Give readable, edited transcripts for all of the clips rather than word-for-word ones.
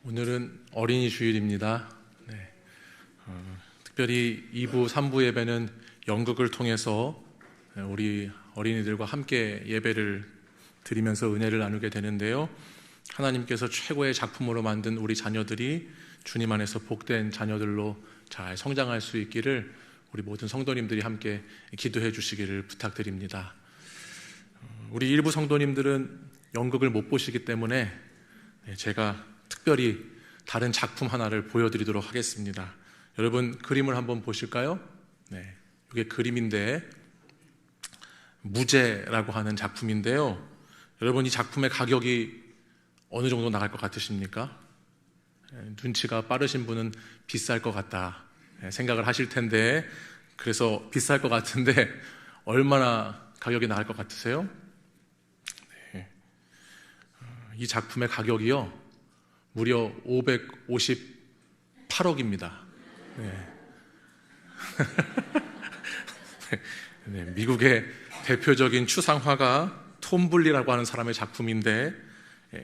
오늘은 어린이 주일입니다. 특별히 2부, 3부 예배는 연극을 통해서 우리 어린이들과 함께 예배를 드리면서 은혜를 나누게 되는데요. 하나님께서 최고의 작품으로 만든 우리 자녀들이 주님 안에서 복된 자녀들로 잘 성장할 수 있기를 우리 모든 성도님들이 함께 기도해 주시기를 부탁드립니다. 우리 일부 성도님들은 연극을 못 보시기 때문에 제가 특별히 다른 작품 하나를 보여드리도록 하겠습니다. 여러분 그림을 한번 보실까요? 이게 그림인데 무제라고 하는 작품인데요. 여러분 이 작품의 가격이 어느 정도 나갈 것 같으십니까? 눈치가 빠르신 분은 비쌀 것 같다 생각을 하실 텐데, 그래서 비쌀 것 같은데 얼마나 가격이 나갈 것 같으세요? 이 작품의 가격이요 무려 558억입니다. 미국의 대표적인 추상화가 톰 블리라고 하는 사람의 작품인데,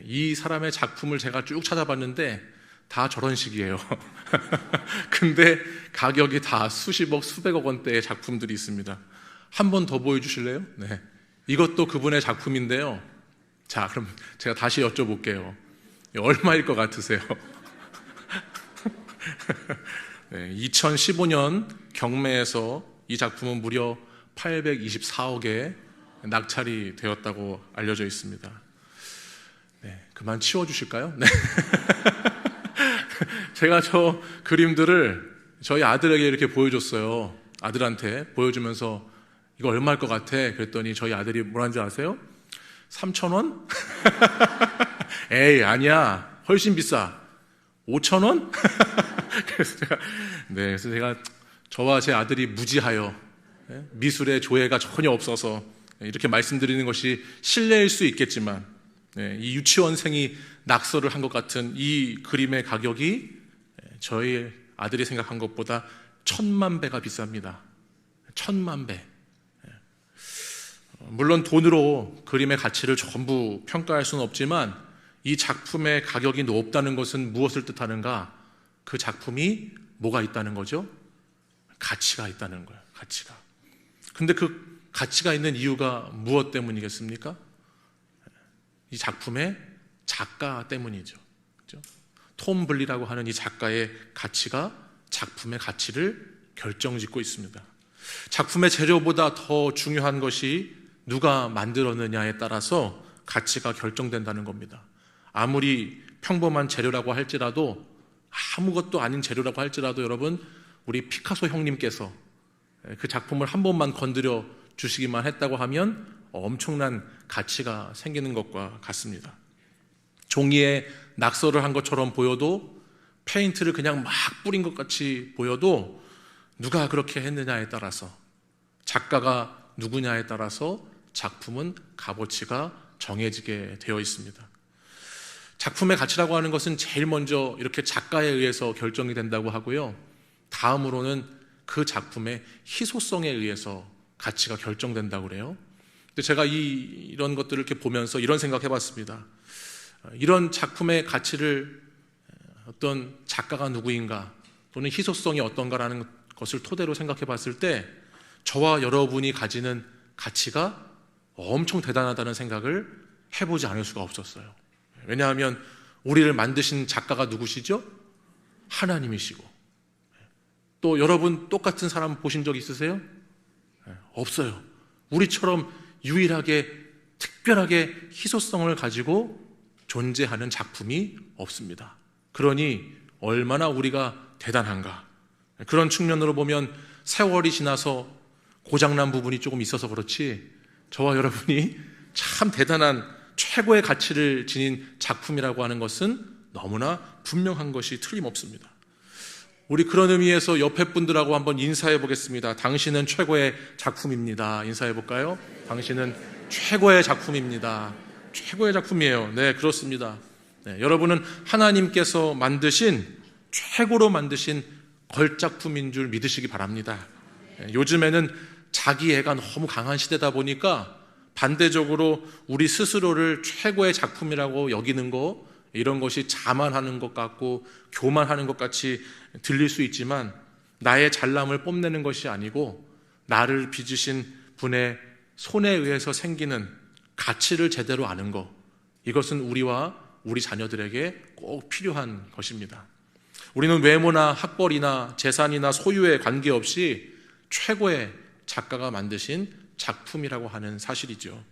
이 사람의 작품을 제가 쭉 찾아봤는데 다 저런 식이에요. 근데 가격이 다 수십억, 수백억 원대의 작품들이 있습니다. 한 번 더 보여주실래요? 이것도 그분의 작품인데요. 자, 그럼 제가 다시 여쭤볼게요. 얼마일 것 같으세요? 2015년 경매에서 이 작품은 무려 824억에 낙찰이 되었다고 알려져 있습니다. 그만 치워주실까요? 제가 저 그림들을 저희 아들에게 이렇게 보여줬어요. 아들한테 보여주면서 이거 얼마일 것 같아? 그랬더니 저희 아들이 뭐라는 줄 아세요? 3,000원? 에이 아니야, 훨씬 비싸. 5,000원? 그래서 제가 저와 제 아들이 무지하여 미술의 조예가 전혀 없어서 이렇게 말씀드리는 것이 실례일 수 있겠지만, 이 유치원생이 낙서를 한 것 같은 이 그림의 가격이 저희 아들이 생각한 것보다 1000만 배가 비쌉니다. 1000만 배. 물론 돈으로 그림의 가치를 전부 평가할 수는 없지만 이 작품의 가격이 높다는 것은 무엇을 뜻하는가? 그 작품이 뭐가 있다는 거죠? 가치가 있다는 거예요. 가치가. 근데 그 가치가 있는 이유가 무엇 때문이겠습니까? 이 작품의 작가 때문이죠. 그렇죠? 톰 블리라고 하는 이 작가의 가치가 작품의 가치를 결정짓고 있습니다. 작품의 재료보다 더 중요한 것이 누가 만들었느냐에 따라서 가치가 결정된다는 겁니다. 아무리 평범한 재료라고 할지라도, 아무것도 아닌 재료라고 할지라도 여러분, 우리 피카소 형님께서 그 작품을 한 번만 건드려 주시기만 했다고 하면 엄청난 가치가 생기는 것과 같습니다. 종이에 낙서를 한 것처럼 보여도, 페인트를 그냥 막 뿌린 것 같이 보여도 누가 그렇게 했느냐에 따라서, 작가가 누구냐에 따라서 작품은 값어치가 정해지게 되어 있습니다. 작품의 가치라고 하는 것은 제일 먼저 이렇게 작가에 의해서 결정이 된다고 하고요, 다음으로는 그 작품의 희소성에 의해서 가치가 결정된다고 그래요. 근데 제가 이런 것들을 이렇게 보면서 이런 생각 해봤습니다. 이런 작품의 가치를 어떤 작가가 누구인가 또는 희소성이 어떤가라는 것을 토대로 생각해 봤을 때 저와 여러분이 가지는 가치가 엄청 대단하다는 생각을 해보지 않을 수가 없었어요. 왜냐하면 우리를 만드신 작가가 누구시죠? 하나님이시고. 또 여러분 똑같은 사람 보신 적 있으세요? 없어요. 우리처럼 유일하게 특별하게 희소성을 가지고 존재하는 작품이 없습니다. 그러니 얼마나 우리가 대단한가. 그런 측면으로 보면 세월이 지나서 고장난 부분이 조금 있어서 그렇지, 저와 여러분이 참 대단한 최고의 가치를 지닌 작품이라고 하는 것은 너무나 분명한 것이 틀림없습니다. 우리 그런 의미에서 옆에 분들하고 한번 인사해 보겠습니다. 당신은 최고의 작품입니다. 인사해 볼까요? 당신은 최고의 작품입니다. 최고의 작품이에요. 네, 그렇습니다. 여러분은 하나님께서 만드신, 최고로 만드신 걸작품인 줄 믿으시기 바랍니다. 요즘에는 자기애가 너무 강한 시대다 보니까 반대적으로 우리 스스로를 최고의 작품이라고 여기는 거, 이런 것이 자만하는 것 같고 교만하는 것 같이 들릴 수 있지만 나의 잘남을 뽐내는 것이 아니고 나를 빚으신 분의 손에 의해서 생기는 가치를 제대로 아는 것, 이것은 우리와 우리 자녀들에게 꼭 필요한 것입니다. 우리는 외모나 학벌이나 재산이나 소유에 관계없이 최고의 작가가 만드신 작품이라고 하는 사실이죠.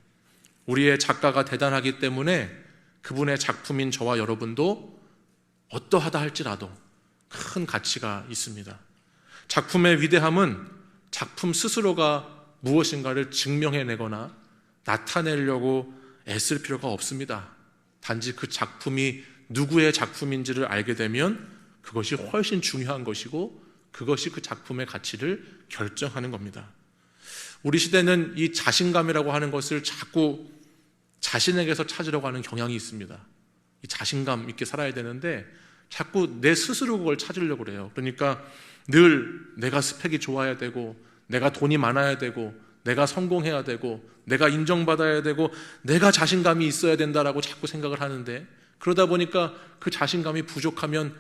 우리의 작가가 대단하기 때문에 그분의 작품인 저와 여러분도 어떠하다 할지라도 큰 가치가 있습니다. 작품의 위대함은 작품 스스로가 무엇인가를 증명해내거나 나타내려고 애쓸 필요가 없습니다. 단지 그 작품이 누구의 작품인지를 알게 되면 그것이 훨씬 중요한 것이고 그것이 그 작품의 가치를 결정하는 겁니다. 우리 시대는 이 자신감이라고 하는 것을 자꾸 자신에게서 찾으려고 하는 경향이 있습니다. 이 자신감 있게 살아야 되는데 자꾸 내 스스로 그걸 찾으려고 그래요. 그러니까 늘 내가 스펙이 좋아야 되고 내가 돈이 많아야 되고 내가 성공해야 되고 내가 인정받아야 되고 내가 자신감이 있어야 된다라고 자꾸 생각을 하는데, 그러다 보니까 그 자신감이 부족하면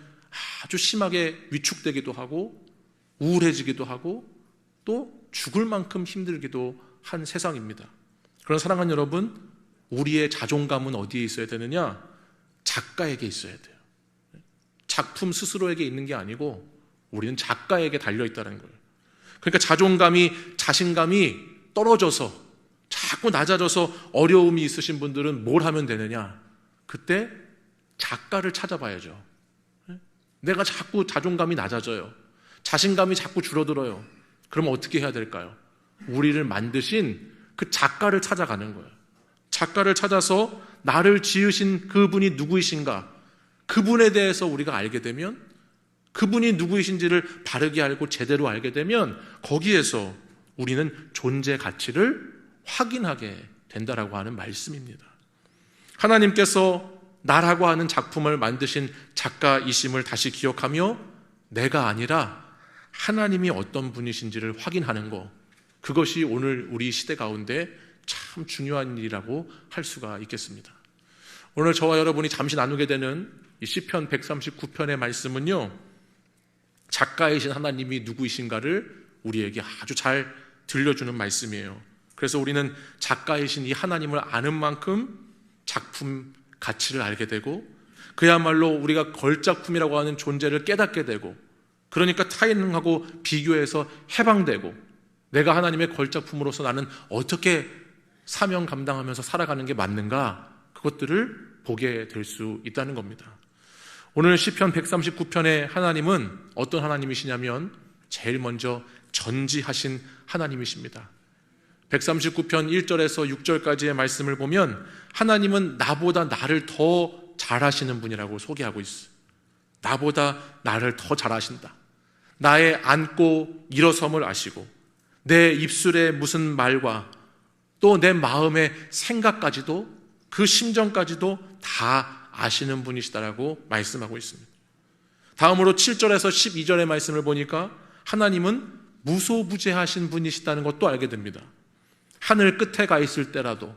아주 심하게 위축되기도 하고 우울해지기도 하고 또 죽을 만큼 힘들기도 한 세상입니다. 그런 사랑하는 여러분, 우리의 자존감은 어디에 있어야 되느냐? 작가에게 있어야 돼요. 작품 스스로에게 있는 게 아니고 우리는 작가에게 달려있다는 거예요. 그러니까 자신감이 떨어져서 자꾸 낮아져서 어려움이 있으신 분들은 뭘 하면 되느냐? 그때 작가를 찾아봐야죠. 내가 자꾸 자존감이 낮아져요. 자신감이 자꾸 줄어들어요. 그러면 어떻게 해야 될까요? 우리를 만드신 그 작가를 찾아가는 거예요. 작가를 찾아서 나를 지으신 그분이 누구이신가? 그분에 대해서 우리가 알게 되면, 그분이 누구이신지를 바르게 알고 제대로 알게 되면 거기에서 우리는 존재 가치를 확인하게 된다라고 하는 말씀입니다. 하나님께서 나라고 하는 작품을 만드신 작가이심을 다시 기억하며 내가 아니라 하나님이 어떤 분이신지를 확인하는 것, 그것이 오늘 우리 시대 가운데 참 중요한 일이라고 할 수가 있겠습니다. 오늘 저와 여러분이 잠시 나누게 되는 이 시편 139편의 말씀은요, 작가이신 하나님이 누구이신가를 우리에게 아주 잘 들려주는 말씀이에요. 그래서 우리는 작가이신 이 하나님을 아는 만큼 작품 가치를 알게 되고 그야말로 우리가 걸작품이라고 하는 존재를 깨닫게 되고, 그러니까 타인하고 비교해서 해방되고 내가 하나님의 걸작품으로서 나는 어떻게 사명 감당하면서 살아가는 게 맞는가, 그것들을 보게 될 수 있다는 겁니다. 오늘 시편 139편의 하나님은 어떤 하나님이시냐면 제일 먼저 전지하신 하나님이십니다. 139편 1절에서 6절까지의 말씀을 보면 하나님은 나보다 나를 더 잘하시는 분이라고 소개하고 있어요. 나보다 나를 더 잘하신다. 나의 앉고 일어섬을 아시고 내 입술에 무슨 말과 또 내 마음의 생각까지도, 그 심정까지도 다 아시는 분이시다라고 말씀하고 있습니다. 다음으로 7절에서 12절의 말씀을 보니까 하나님은 무소부재하신 분이시다는 것도 알게 됩니다. 하늘 끝에 가 있을 때라도,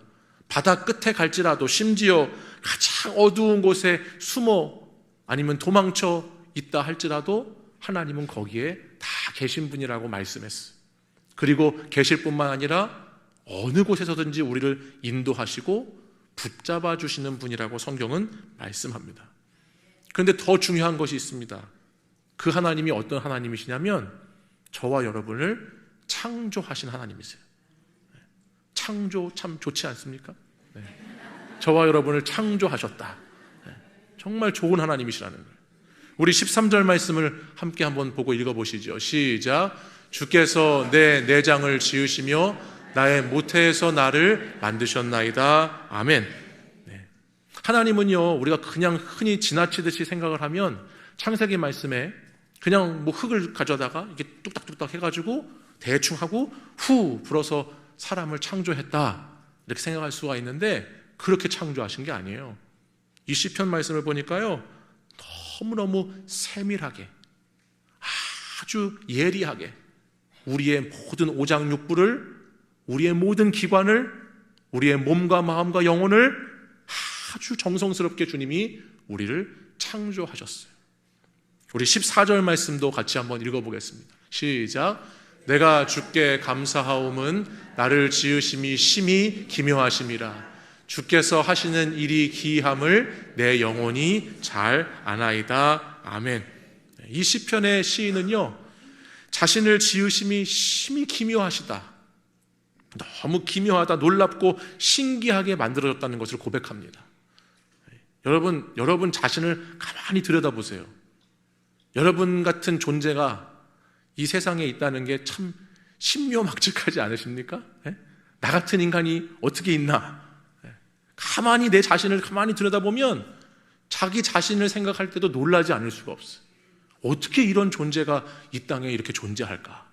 바다 끝에 갈지라도, 심지어 가장 어두운 곳에 숨어 아니면 도망쳐 있다 할지라도 하나님은 거기에 다 계신 분이라고 말씀했어요. 그리고 계실 뿐만 아니라 어느 곳에서든지 우리를 인도하시고 붙잡아 주시는 분이라고 성경은 말씀합니다. 그런데 더 중요한 것이 있습니다. 그 하나님이 어떤 하나님이시냐면 저와 여러분을 창조하신 하나님이세요. 창조 참 좋지 않습니까? 네. 저와 여러분을 창조하셨다. 네. 정말 좋은 하나님이시라는 거예요. 우리 13절 말씀을 함께 한번 보고 읽어보시죠. 시작. 주께서 내 내장을 지으시며 나의 모태에서 나를 만드셨나이다. 아멘. 네. 하나님은요, 우리가 그냥 흔히 지나치듯이 생각을 하면 창세기 말씀에 그냥 뭐 흙을 가져다가 이렇게 뚝딱뚝딱 해가지고 대충 하고 후 불어서 사람을 창조했다, 이렇게 생각할 수가 있는데 그렇게 창조하신 게 아니에요. 이 시편 말씀을 보니까요, 너무너무 세밀하게, 아주 예리하게 우리의 모든 오장육부를, 우리의 모든 기관을, 우리의 몸과 마음과 영혼을 아주 정성스럽게 주님이 우리를 창조하셨어요. 우리 14절 말씀도 같이 한번 읽어보겠습니다. 시작. 내가 주께 감사하옴은 나를 지으심이 심히 기묘하심이라. 주께서 하시는 일이 기이함을 내 영혼이 잘 아나이다. 아멘. 이 시편의 시인은요, 자신을 지으심이 심히 기묘하시다, 너무 기묘하다, 놀랍고 신기하게 만들어졌다는 것을 고백합니다. 여러분 자신을 가만히 들여다보세요. 여러분 같은 존재가 이 세상에 있다는 게 참 신묘막측하지 않으십니까? 나 같은 인간이 어떻게 있나? 가만히 내 자신을 가만히 들여다보면 자기 자신을 생각할 때도 놀라지 않을 수가 없어요. 어떻게 이런 존재가 이 땅에 이렇게 존재할까?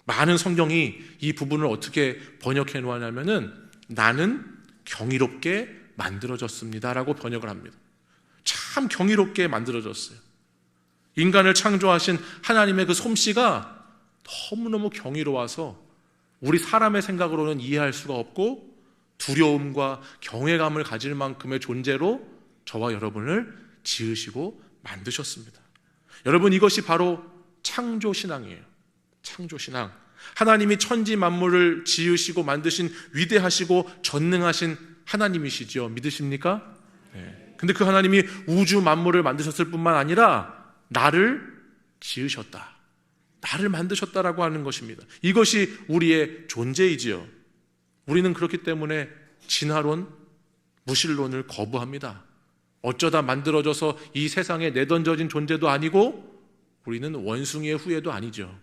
많은 성경이 이 부분을 어떻게 번역해 놓았냐면은 나는 경이롭게 만들어졌습니다라고 번역을 합니다. 참 경이롭게 만들어졌어요. 인간을 창조하신 하나님의 그 솜씨가 너무너무 경이로워서 우리 사람의 생각으로는 이해할 수가 없고 두려움과 경외감을 가질 만큼의 존재로 저와 여러분을 지으시고 만드셨습니다. 여러분, 이것이 바로 창조신앙이에요. 창조신앙. 하나님이 천지 만물을 지으시고 만드신 위대하시고 전능하신 하나님이시죠. 믿으십니까? 네. 근데 그 하나님이 우주 만물을 만드셨을 뿐만 아니라 나를 지으셨다, 나를 만드셨다라고 하는 것입니다. 이것이 우리의 존재이지요. 우리는 그렇기 때문에 진화론, 무신론을 거부합니다. 어쩌다 만들어져서 이 세상에 내던져진 존재도 아니고 우리는 원숭이의 후예도 아니죠.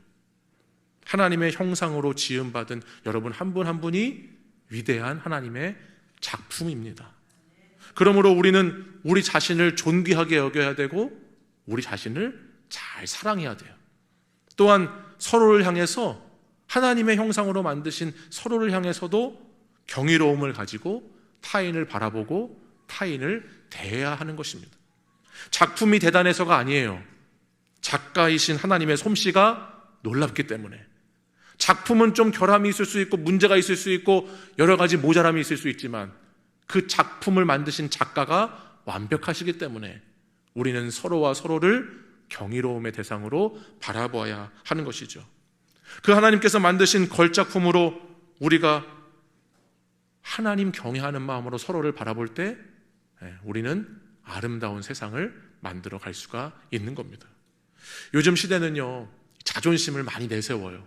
하나님의 형상으로 지음받은 여러분 한 분 한 분이 위대한 하나님의 작품입니다. 그러므로 우리는 우리 자신을 존귀하게 여겨야 되고 우리 자신을 잘 사랑해야 돼요. 또한 서로를 향해서 하나님의 형상으로 만드신 서로를 향해서도 경이로움을 가지고 타인을 바라보고 타인을 대해야 하는 것입니다. 작품이 대단해서가 아니에요. 작가이신 하나님의 솜씨가 놀랍기 때문에. 작품은 좀 결함이 있을 수 있고 문제가 있을 수 있고 여러 가지 모자람이 있을 수 있지만 그 작품을 만드신 작가가 완벽하시기 때문에 우리는 서로와 서로를 경이로움의 대상으로 바라보아야 하는 것이죠. 그 하나님께서 만드신 걸작품으로 우리가 하나님 경외하는 마음으로 서로를 바라볼 때 우리는 아름다운 세상을 만들어 갈 수가 있는 겁니다. 요즘 시대는요, 자존심을 많이 내세워요.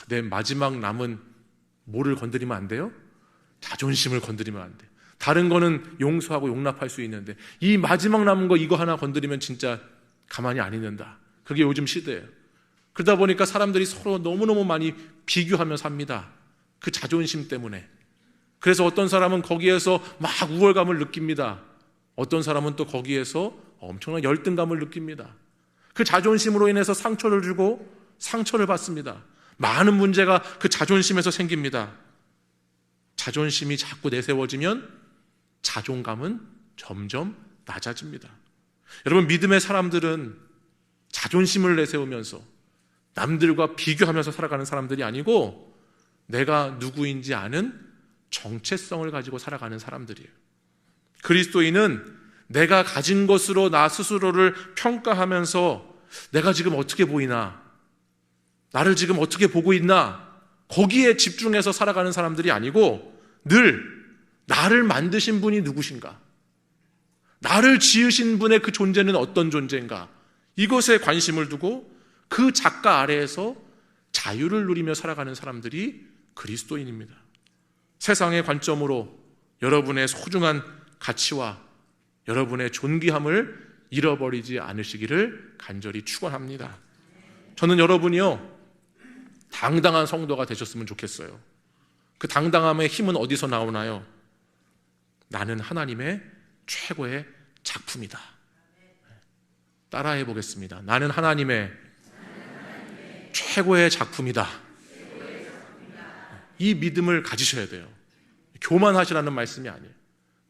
내 마지막 남은 뭐를 건드리면 안 돼요? 자존심을 건드리면 안 돼요. 다른 거는 용서하고 용납할 수 있는데 이 마지막 남은 거 이거 하나 건드리면 진짜 가만히 안 있는다. 그게 요즘 시대예요. 그러다 보니까 사람들이 서로 너무너무 많이 비교하며 삽니다. 그 자존심 때문에. 그래서 어떤 사람은 거기에서 막 우월감을 느낍니다. 어떤 사람은 또 거기에서 엄청난 열등감을 느낍니다. 그 자존심으로 인해서 상처를 주고 상처를 받습니다. 많은 문제가 그 자존심에서 생깁니다. 자존심이 자꾸 내세워지면 자존감은 점점 낮아집니다. 여러분, 믿음의 사람들은 자존심을 내세우면서 남들과 비교하면서 살아가는 사람들이 아니고 내가 누구인지 아는 정체성을 가지고 살아가는 사람들이에요. 그리스도인은 내가 가진 것으로 나 스스로를 평가하면서 내가 지금 어떻게 보이나, 나를 지금 어떻게 보고 있나, 거기에 집중해서 살아가는 사람들이 아니고 늘 나를 만드신 분이 누구신가, 나를 지으신 분의 그 존재는 어떤 존재인가, 이것에 관심을 두고 그 작가 아래에서 자유를 누리며 살아가는 사람들이 그리스도인입니다. 세상의 관점으로 여러분의 소중한 가치와 여러분의 존귀함을 잃어버리지 않으시기를 간절히 축원합니다. 저는 여러분이요, 당당한 성도가 되셨으면 좋겠어요. 그 당당함의 힘은 어디서 나오나요? 나는 하나님의 최고의 작품이다. 따라해 보겠습니다. 나는 하나님의 최고의 작품이다. 이 믿음을 가지셔야 돼요. 교만하시라는 말씀이 아니에요.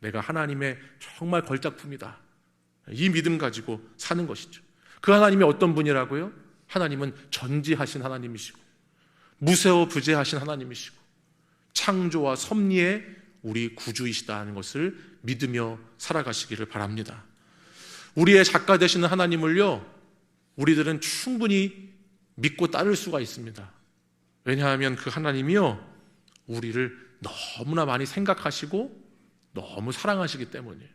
내가 하나님의 정말 걸작품이다. 이 믿음 가지고 사는 것이죠. 그 하나님이 어떤 분이라고요? 하나님은 전지하신 하나님이시고 무세호 부재하신 하나님이시고 창조와 섭리의 우리 구주이시다는 것을 믿으며 살아가시기를 바랍니다. 우리의 작가 되시는 하나님을요, 우리들은 충분히 믿고 따를 수가 있습니다. 왜냐하면 그 하나님이요, 우리를 너무나 많이 생각하시고 너무 사랑하시기 때문이에요.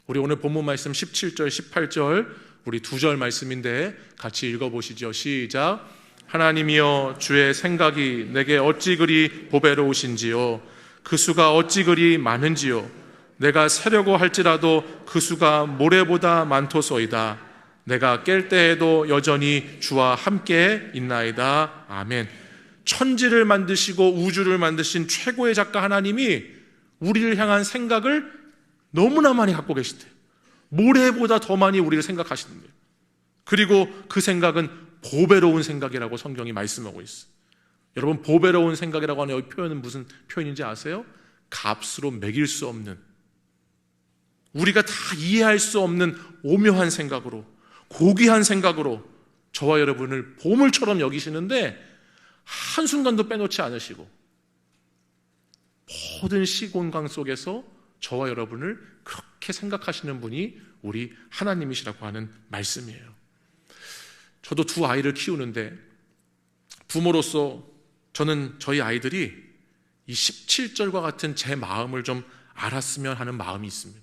우리 오늘 본문 말씀 17절, 18절 우리 2절 말씀인데 같이 읽어보시죠. 시작. 하나님이여, 주의 생각이 내게 어찌 그리 보배로우신지요, 그 수가 어찌 그리 많은지요. 내가 세려고 할지라도 그 수가 모래보다 많도소이다. 내가 깰 때에도 여전히 주와 함께 있나이다. 아멘. 천지를 만드시고 우주를 만드신 최고의 작가 하나님이 우리를 향한 생각을 너무나 많이 갖고 계시대요. 모래보다 더 많이 우리를 생각하시는 거예요. 그리고 그 생각은 보배로운 생각이라고 성경이 말씀하고 있어요. 여러분, 보배로운 생각이라고 하는 이 표현은 무슨 표현인지 아세요? 값으로 매길 수 없는, 우리가 다 이해할 수 없는 오묘한 생각으로, 고귀한 생각으로 저와 여러분을 보물처럼 여기시는데 한순간도 빼놓지 않으시고 모든 시공간 속에서 저와 여러분을 그렇게 생각하시는 분이 우리 하나님이시라고 하는 말씀이에요. 저도 2 아이를 키우는데 부모로서 저는 저희 아이들이 이 17절과 같은 제 마음을 좀 알았으면 하는 마음이 있습니다.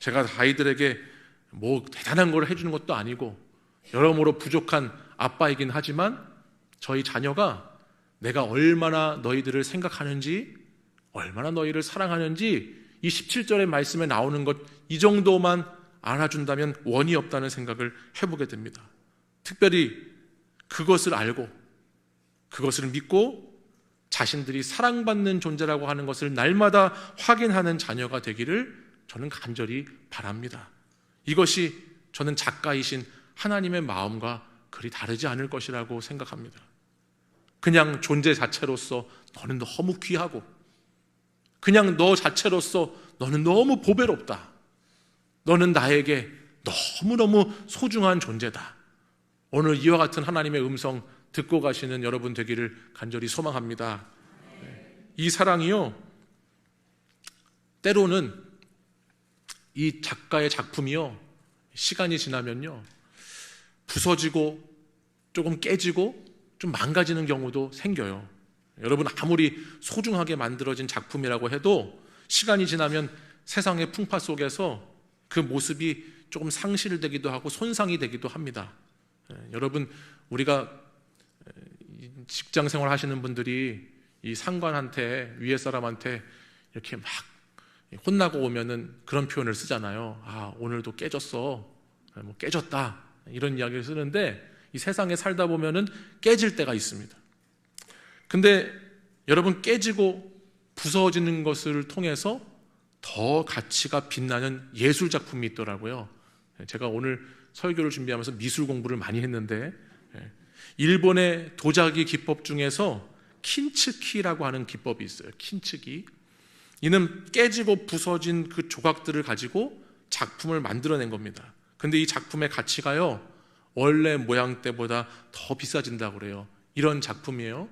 제가 아이들에게 뭐 대단한 걸 해주는 것도 아니고 여러모로 부족한 아빠이긴 하지만 저희 자녀가 내가 얼마나 너희들을 생각하는지, 얼마나 너희를 사랑하는지 이 17절의 말씀에 나오는 것 이 정도만 알아준다면 원이 없다는 생각을 해보게 됩니다. 특별히 그것을 알고 그것을 믿고 자신들이 사랑받는 존재라고 하는 것을 날마다 확인하는 자녀가 되기를 저는 간절히 바랍니다. 이것이 저는 작가이신 하나님의 마음과 그리 다르지 않을 것이라고 생각합니다. 그냥 존재 자체로서 너는 너무 귀하고, 그냥 너 자체로서 너는 너무 보배롭다, 너는 나에게 너무너무 소중한 존재다. 오늘 이와 같은 하나님의 음성 듣고 가시는 여러분 되기를 간절히 소망합니다. 이 사랑이요, 때로는 이 작가의 작품이요, 시간이 지나면요 부서지고 조금 깨지고 좀 망가지는 경우도 생겨요. 여러분, 아무리 소중하게 만들어진 작품이라고 해도 시간이 지나면 세상의 풍파 속에서 그 모습이 조금 상실되기도 하고 손상이 되기도 합니다. 여러분, 우리가 직장 생활 하시는 분들이 이 상관한테, 위에 사람한테 이렇게 막 혼나고 오면은 그런 표현을 쓰잖아요. 아, 오늘도 깨졌어, 뭐 깨졌다, 이런 이야기를 쓰는데 이 세상에 살다 보면은 깨질 때가 있습니다. 근데 여러분, 깨지고 부서지는 것을 통해서 더 가치가 빛나는 예술 작품이 있더라고요. 제가 오늘 설교를 준비하면서 미술 공부를 많이 했는데 일본의 도자기 기법 중에서 킨츠키라고 하는 기법이 있어요. 킨츠기. 이는 깨지고 부서진 그 조각들을 가지고 작품을 만들어낸 겁니다. 근데 이 작품의 가치가요, 원래 모양 때보다 더 비싸진다고 그래요. 이런 작품이에요.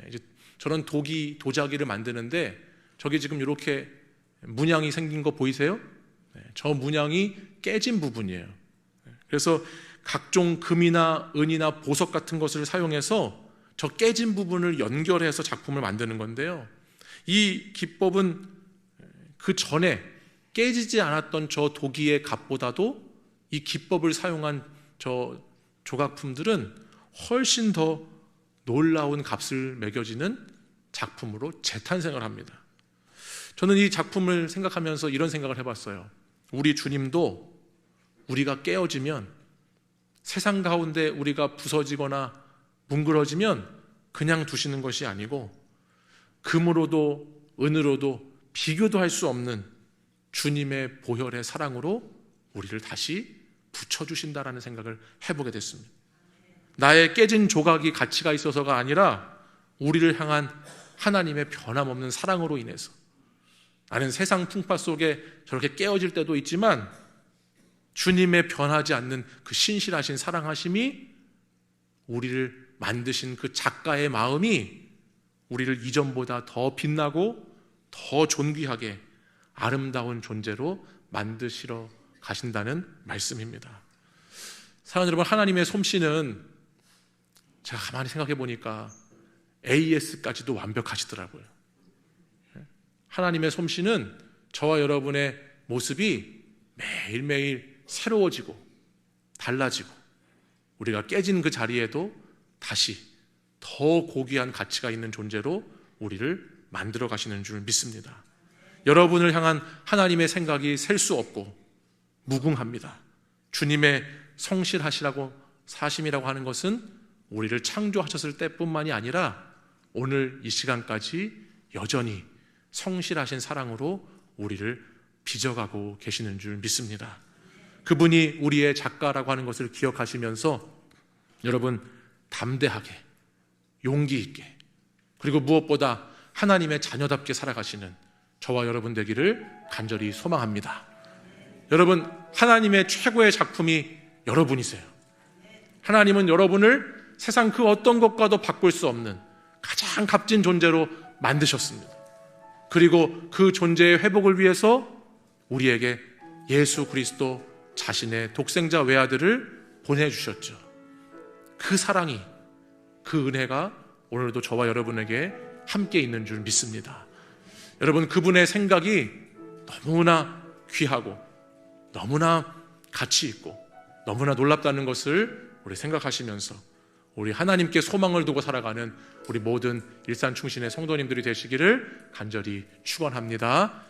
이제 저런 도자기를 만드는데 저게 지금 이렇게 문양이 생긴 거 보이세요? 저 문양이 깨진 부분이에요. 그래서 각종 금이나 은이나 보석 같은 것을 사용해서 저 깨진 부분을 연결해서 작품을 만드는 건데요, 이 기법은 그 전에 깨지지 않았던 저 도기의 값보다도 이 기법을 사용한 저 조각품들은 훨씬 더 놀라운 값을 매겨지는 작품으로 재탄생을 합니다. 저는 이 작품을 생각하면서 이런 생각을 해봤어요. 우리 주님도 우리가 깨어지면, 세상 가운데 우리가 부서지거나 뭉그러지면 그냥 두시는 것이 아니고 금으로도 은으로도 비교도 할 수 없는 주님의 보혈의 사랑으로 우리를 다시 붙여주신다라는 생각을 해보게 됐습니다. 나의 깨진 조각이 가치가 있어서가 아니라 우리를 향한 하나님의 변함없는 사랑으로 인해서, 나는 세상 풍파 속에 저렇게 깨어질 때도 있지만 주님의 변하지 않는 그 신실하신 사랑하심이, 우리를 만드신 그 작가의 마음이 우리를 이전보다 더 빛나고 더 존귀하게 아름다운 존재로 만드시러 가신다는 말씀입니다. 사랑하는 여러분, 하나님의 솜씨는 제가 가만히 생각해 보니까 AS까지도 완벽하시더라고요. 하나님의 솜씨는 저와 여러분의 모습이 매일매일 새로워지고 달라지고 우리가 깨진 그 자리에도 다시 더 고귀한 가치가 있는 존재로 우리를 만들어 가시는 줄 믿습니다. 여러분을 향한 하나님의 생각이 셀 수 없고 무궁합니다. 주님의 성실하시라고 사심이라고 하는 것은 우리를 창조하셨을 때뿐만이 아니라 오늘 이 시간까지 여전히 성실하신 사랑으로 우리를 빚어가고 계시는 줄 믿습니다. 그분이 우리의 작가라고 하는 것을 기억하시면서 여러분 담대하게 용기 있게 그리고 무엇보다 하나님의 자녀답게 살아가시는 저와 여러분 되기를 간절히 소망합니다. 여러분, 하나님의 최고의 작품이 여러분이세요. 하나님은 여러분을 세상 그 어떤 것과도 바꿀 수 없는 가장 값진 존재로 만드셨습니다. 그리고 그 존재의 회복을 위해서 우리에게 예수 그리스도 자신의 독생자 외아들을 보내주셨죠. 그 사랑이, 그 은혜가 오늘도 저와 여러분에게 함께 있는 줄 믿습니다. 여러분, 그분의 생각이 너무나 귀하고 너무나 가치 있고 너무나 놀랍다는 것을 우리 생각하시면서 우리 하나님께 소망을 두고 살아가는 우리 모든 일산충신의 성도님들이 되시기를 간절히 축원합니다.